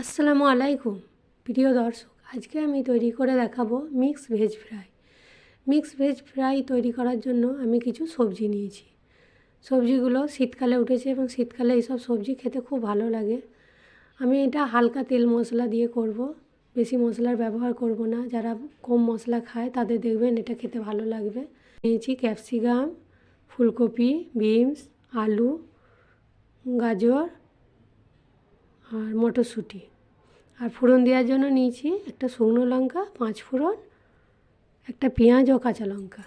আসসালামু আলাইকুম প্রিয় দর্শক, আজকে আমি তৈরি করে দেখাবো mix veg fry. Mix veg fry তৈরি করার জন্য আমি কিছু সবজি নিয়েছি। সবজিগুলো শীতকালে উঠেছে এবং শীতকালে এইসব সবজি খেতে খুব ভালো লাগে। আমি এটা হালকা তেল মশলা দিয়ে করব, বেশি মশলার ব্যবহার করব না। যারা কম মশলা খায় তাদের দেখবেন এটা খেতে ভালো লাগবে। নিয়েছি ক্যাপসিকাম, ফুলকপি, বিনস, আলু, গাজর আর মটরশুঁটি। আর ফোড়ন দেওয়ার জন্য নিয়েছি একটা শুকনো লঙ্কা, 5 ফোড়ন, একটা পেঁয়াজ ও কাঁচা লঙ্কা।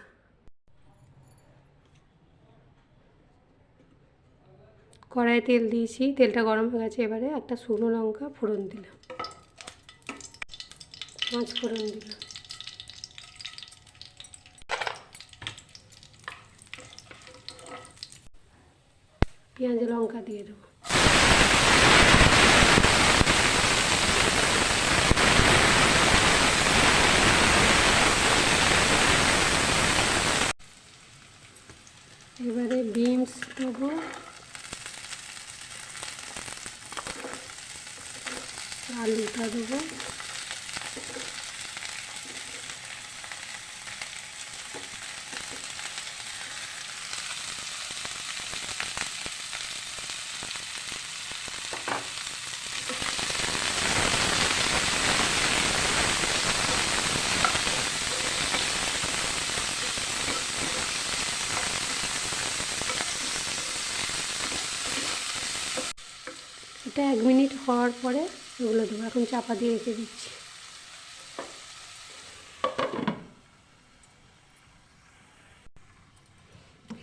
কড়াইয়ে তেল দিয়েছি, তেলটা গরম হয়ে গেছে। এবারে একটা শুকনো লঙ্কা ফোড়ন দিলাম, 5 ফোড়ন দিলাম, পেঁয়াজ লঙ্কা দিয়ে দেবো। এবারে বিনস দেবো, আলুটা দেবো, এটা 1 মিনিট হওয়ার পরে এগুলো দেবো। এখন চাপা দিয়ে রেখে দিচ্ছি।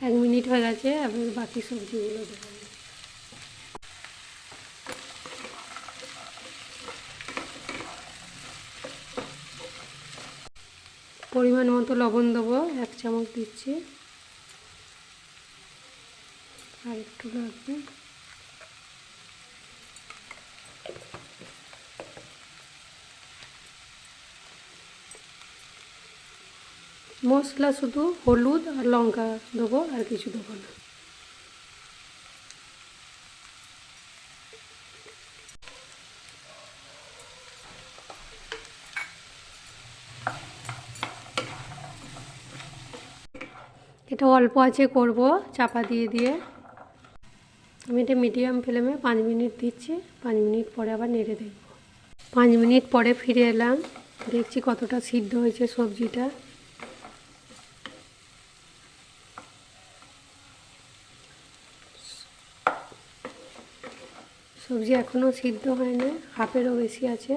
এক মিনিট হয়ে গেছে, আমি বাকি সবজিগুলো দেবো। পরিমাণ মতো লবণ দেবো, 1 চামচ দিচ্ছি, আর একটু লাগবে। মশলা শুধু হলুদ আর লঙ্কা দেবো, আর কিছু দেবো না। এটা অল্প আছে করব, চাপা দিয়ে দিয়ে। আমি এটা মিডিয়াম ফ্লেমে 5 মিনিট দিচ্ছি। 5 মিনিট পরে আবার নেড়ে দেখব। 5 মিনিট পরে ফিরে এলাম, দেখছি কতটা সিদ্ধ হয়েছে সবজিটা। সবজি এখনও সিদ্ধ হয়নি, হাফেরও বেশি আছে,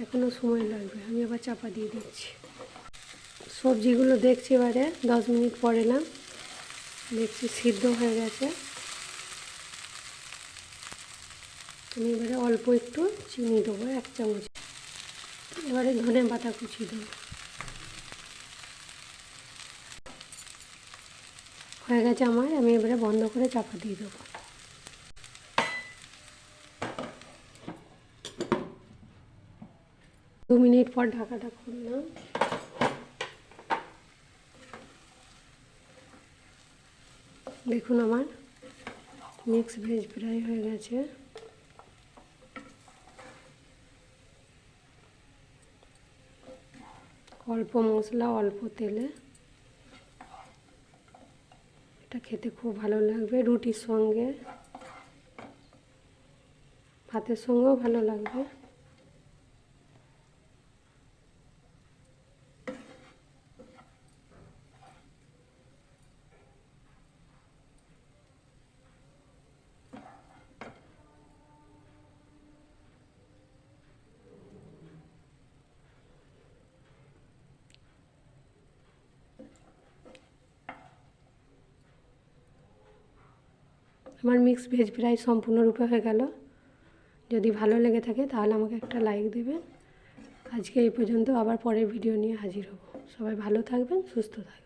এখনও সময় লাগবে। আমি আবার চাপা দিয়ে দিচ্ছি। সবজিগুলো দেখছি এবারে 10 মিনিট পরে এলাম, দেখছি সিদ্ধ হয়ে গেছে। আমি এবারে অল্প একটু চিনি দেবো, 1 চামচ। এবারে ধনে পাতা কুচি দেবো। হয়ে গেছে আমার। আমি এবারে বন্ধ করে চাপা দিয়ে দেবো। দু মিনিট পর ঢাকাটা খুললাম। দেখুন আমার মিক্স ভেজ ফ্রাই হয়ে গেছে। অল্প মশলা, অল্প তেলে। এটা খেতে খুব ভালো লাগবে, রুটির সঙ্গে, ভাতের সঙ্গেও ভালো লাগবে। আমার মিক্স ভেজ ফ্রাই সম্পূর্ণরূপে হয়ে গেল। যদি ভালো লেগে থাকে তাহলে আমাকে একটা লাইক দেবেন। আজকে এই পর্যন্ত, আবার পরের ভিডিও নিয়ে হাজির হব। সবাই ভালো থাকবেন, সুস্থ থাকবেন।